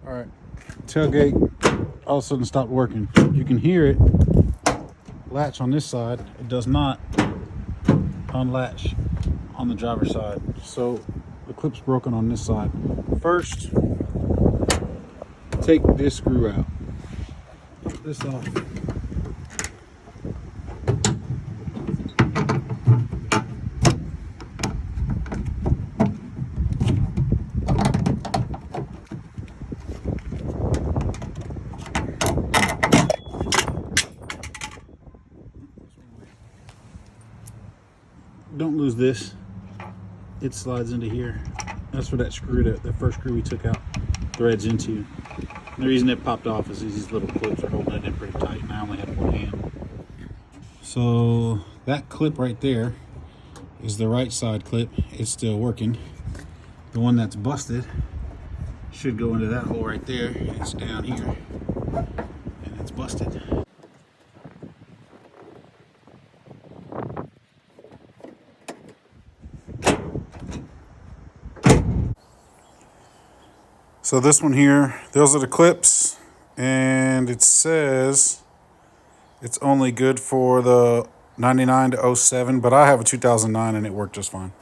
All right, tailgate all of a sudden stopped working. You can hear it latch on this side. It does not unlatch on the driver's side. So the clip's broken on this side. First, take this screw out. Pop this off. Don't lose this. It slides into here. That's where that screw, the first screw we took out, threads into. And the reason it popped off is these little clips are holding it in pretty tight, and I only have one hand. So that clip right there is the right side clip. It's still working. The one that's busted should go into that hole right there. It's down here, and it's busted. So this one here, those are the clips, and it says it's only good for the 99 to 07, but I have a 2009 and it worked just fine.